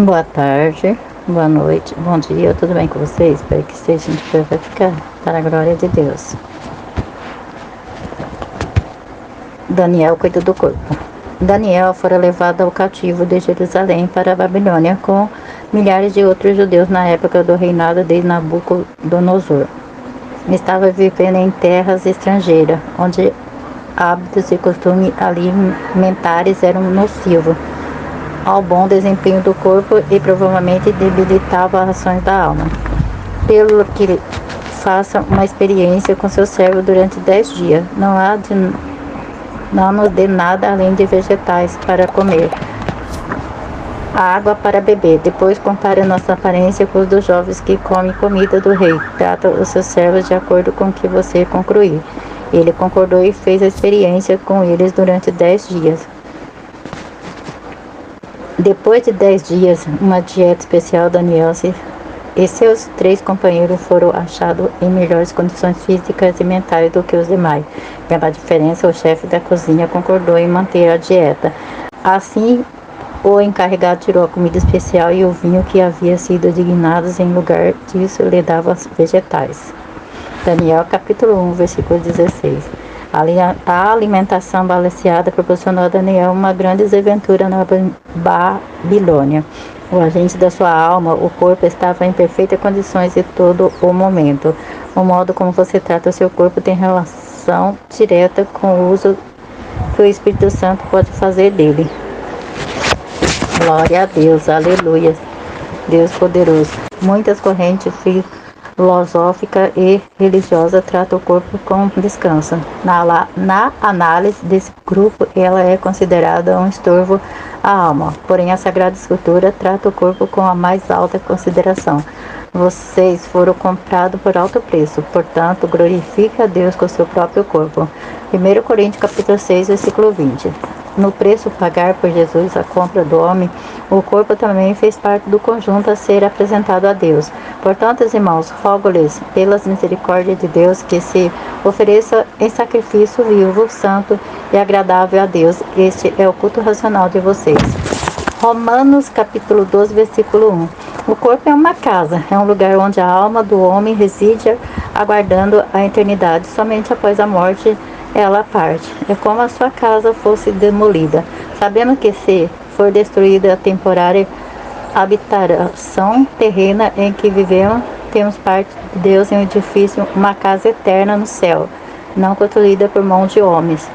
Boa tarde, boa noite, bom dia, tudo bem com vocês? Espero que estejam de pé para ficar, para a glória de Deus. Daniel cuida do corpo. Daniel fora levado ao cativo de Jerusalém para a Babilônia com milhares de outros judeus na época do reinado de Nabucodonosor. Estava vivendo em terras estrangeiras, onde hábitos e costumes alimentares eram nocivos ao bom desempenho do corpo e provavelmente debilitava as ações da alma. Pelo que faça uma experiência com seu servo durante 10 dias. Não nos dê nada além de vegetais para comer, água para beber. Depois compare nossa aparência com os dos jovens que comem comida do rei. Trata os seus servos de acordo com o que você concluir. Ele concordou e fez a experiência com eles durante 10 dias. Depois de 10 dias, uma dieta especial, Daniel e seus 3 companheiros foram achados em melhores condições físicas e mentais do que os demais. Pela diferença, o chefe da cozinha concordou em manter a dieta. Assim, o encarregado tirou a comida especial e o vinho que havia sido dignados em lugar disso lhe dava vegetais. Daniel capítulo 1, versículo 16. A alimentação balanceada proporcionou a Daniel uma grande desventura na Babilônia. O agente da sua alma, o corpo, estava em perfeitas condições em todo o momento. O modo como você trata o seu corpo tem relação direta com o uso que o Espírito Santo pode fazer dele. Glória a Deus, aleluia, Deus poderoso. Muitas correntes filosófica e religiosa trata o corpo com descanso. Na análise desse grupo, ela é considerada um estorvo à alma. Porém, a Sagrada Escritura trata o corpo com a mais alta consideração. Vocês foram comprados por alto preço, portanto, glorifique a Deus com o seu próprio corpo. 1 Coríntios capítulo 6, versículo 20. No preço pagar por Jesus a compra do homem, o corpo também fez parte do conjunto a ser apresentado a Deus. Portanto, irmãos, rogo-lhes, pelas misericórdias de Deus, que se ofereça em sacrifício vivo, santo e agradável a Deus. Este é o culto racional de vocês. Romanos capítulo 12, versículo 1. O corpo é uma casa, é um lugar onde a alma do homem reside, aguardando a eternidade. Somente após a morte ela parte. É como a sua casa fosse demolida. Sabemos que se for destruída a temporária habitação terrena em que vivemos, temos parte de Deus em um edifício, uma casa eterna no céu, não construída por mão de homens.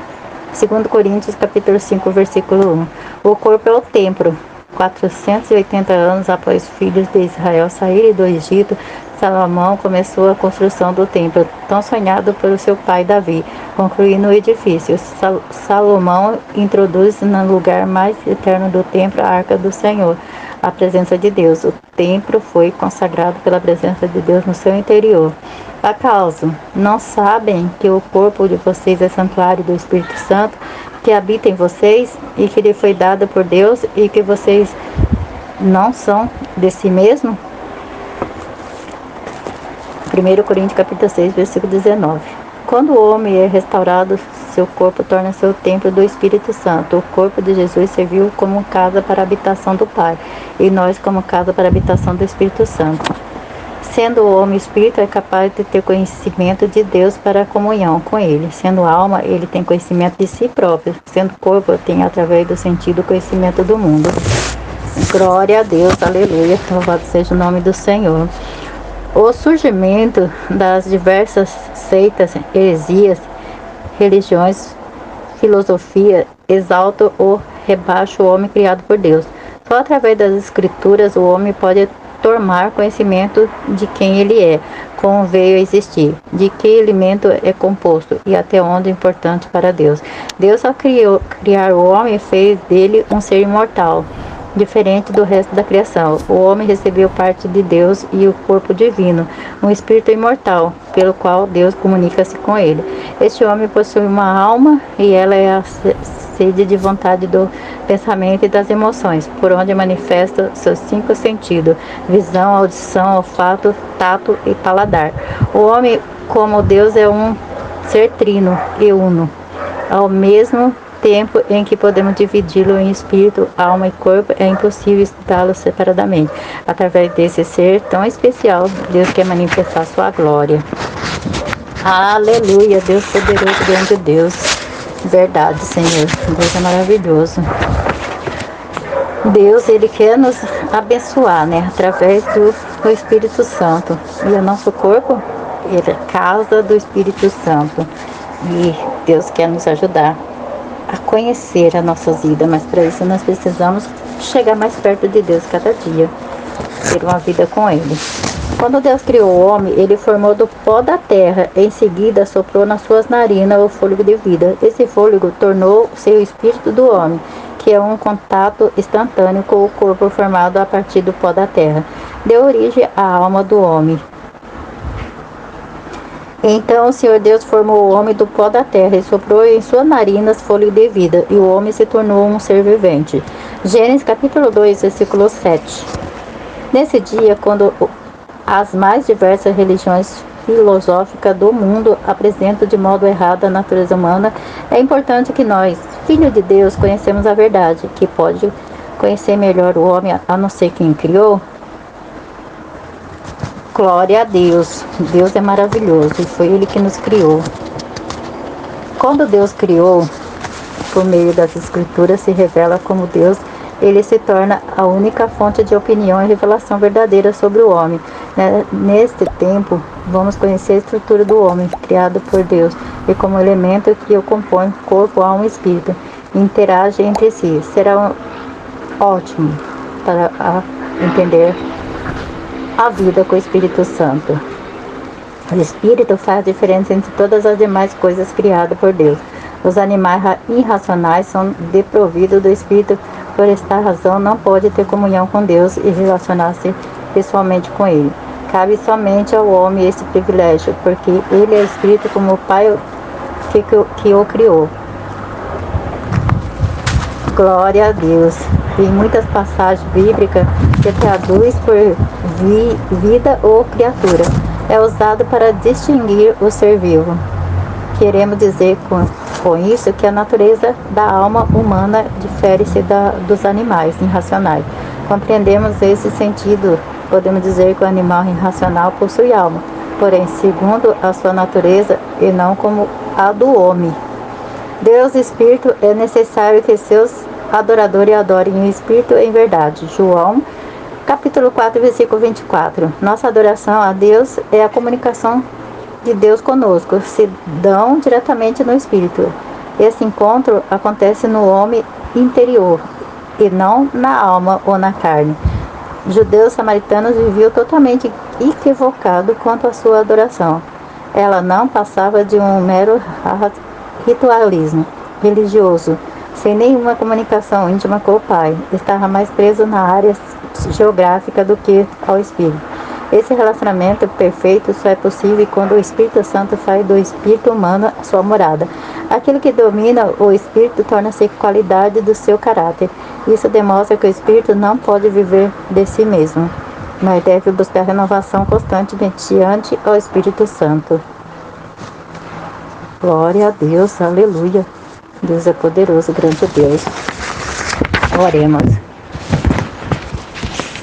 2 Coríntios capítulo 5, versículo 1. O corpo é o templo. 480 anos após os filhos de Israel saírem do Egito, Salomão começou a construção do templo, tão sonhado pelo seu pai Davi, concluindo o edifício. Salomão introduz no lugar mais eterno do templo a Arca do Senhor, a presença de Deus. O templo foi consagrado pela presença de Deus no seu interior. Acaso não sabem que o corpo de vocês é santuário do Espírito Santo, que habita em vocês e que lhe foi dado por Deus e que vocês não são de si mesmo? 1 Coríntios capítulo 6, versículo 19. Quando o homem é restaurado, seu corpo torna-se o templo do Espírito Santo. O corpo de Jesus serviu como casa para a habitação do Pai, e nós como casa para a habitação do Espírito Santo. Sendo o homem espírito, é capaz de ter conhecimento de Deus para a comunhão com Ele. Sendo alma, ele tem conhecimento de si próprio. Sendo corpo, tem através do sentido conhecimento do mundo. Glória a Deus, aleluia, louvado seja o nome do Senhor. O surgimento das diversas seitas, heresias, religiões, filosofia, exalta ou rebaixa o homem criado por Deus. Só através das escrituras o homem pode tomar conhecimento de quem ele é, como veio a existir, de que elemento é composto e até onde é importante para Deus. Deus, ao criar o homem, fez dele um ser imortal, diferente do resto da criação. O homem recebeu parte de Deus e o corpo divino, um espírito imortal, pelo qual Deus comunica-se com ele. Este homem possui uma alma e ela é a sede de vontade do pensamento e das emoções, por onde manifesta seus 5 sentidos: visão, audição, olfato, tato e paladar. O homem, como Deus, é um ser trino e uno, ao mesmo tempo em que podemos dividi-lo em espírito, alma e corpo, é impossível estudá-lo separadamente. Através desse ser tão especial, Deus quer manifestar sua glória. Aleluia, Deus poderoso, grande Deus. Verdade, Senhor. Deus é maravilhoso. Deus, Ele quer nos abençoar, né? Através do Espírito Santo. E o nosso corpo, ele é casa do Espírito Santo. E Deus quer nos ajudar a conhecer a nossa vida, mas para isso nós precisamos chegar mais perto de Deus cada dia, ter uma vida com Ele. Quando Deus criou o homem, Ele formou do pó da terra, em seguida soprou nas suas narinas o fôlego de vida. Esse fôlego tornou-se o espírito do homem, que é um contato instantâneo com o corpo formado a partir do pó da terra. Deu origem à alma do homem. Então o Senhor Deus formou o homem do pó da terra e soprou em suas narinas fôlego de vida, e o homem se tornou um ser vivente. Gênesis capítulo 2, versículo 7. Nesse dia, quando as mais diversas religiões filosóficas do mundo apresentam de modo errado a natureza humana, é importante que nós, filhos de Deus, conhecemos a verdade, que pode conhecer melhor o homem a não ser quem criou. Glória a Deus. Deus é maravilhoso e foi Ele que nos criou. Quando Deus criou, por meio das Escrituras, se revela como Deus, Ele se torna a única fonte de opinião e revelação verdadeira sobre o homem. Neste tempo, vamos conhecer a estrutura do homem, criado por Deus, e como elemento que o compõe, corpo, alma e espírito, interagem entre si. Será ótimo para entender a vida com o Espírito Santo. O Espírito faz diferença entre todas as demais coisas criadas por Deus. Os animais irracionais são desprovidos do Espírito, por esta razão não pode ter comunhão com Deus e relacionar-se pessoalmente com Ele. Cabe somente ao homem esse privilégio, porque Ele é Espírito como o Pai que o criou. Glória a Deus. Em muitas passagens bíblicas que traduz por vida ou criatura, é usado para distinguir o ser vivo. Queremos dizer com isso que a natureza da alma humana difere-se dos animais irracionais. Compreendemos esse sentido, podemos dizer que o animal irracional possui alma, porém segundo a sua natureza e não como a do homem. Deus Espírito, é necessário que seus adoradores adorem o Espírito em verdade. João capítulo 4, versículo 24. Nossa adoração a Deus é a comunicação de Deus conosco, se dão diretamente no Espírito. Esse encontro acontece no homem interior e não na alma ou na carne. Judeus samaritanos viviam totalmente equivocado quanto à sua adoração. Ela não passava de um mero ritualismo religioso, sem nenhuma comunicação íntima com o Pai. Estava mais preso na área geográfica do que ao Espírito. Esse relacionamento perfeito só é possível quando o Espírito Santo faz do espírito humano sua morada. Aquilo que domina o Espírito torna-se qualidade do seu caráter. Isso demonstra que o Espírito não pode viver de si mesmo. Nós devemos buscar renovação constante mediante ao Espírito Santo. Glória a Deus, aleluia. Deus é poderoso, grande Deus. Oremos.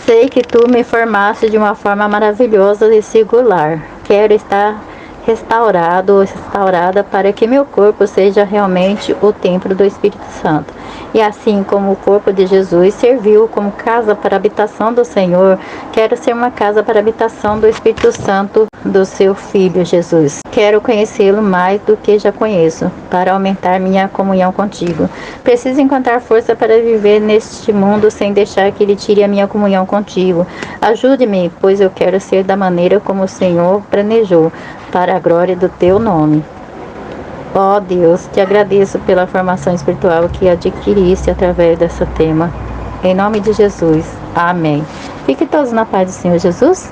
Sei que tu me formaste de uma forma maravilhosa e singular. Quero estar restaurada para que meu corpo seja realmente o templo do Espírito Santo. E assim como o corpo de Jesus serviu como casa para a habitação do Senhor, quero ser uma casa para a habitação do Espírito Santo do seu Filho Jesus. Quero conhecê-lo mais do que já conheço, para aumentar minha comunhão contigo. Preciso encontrar força para viver neste mundo sem deixar que ele tire a minha comunhão contigo. Ajude-me, pois eu quero ser da maneira como o Senhor planejou, para a glória do teu nome. Ó Deus, te agradeço pela formação espiritual que adquiriste através desse tema. Em nome de Jesus. Amém. Fiquem todos na paz do Senhor Jesus.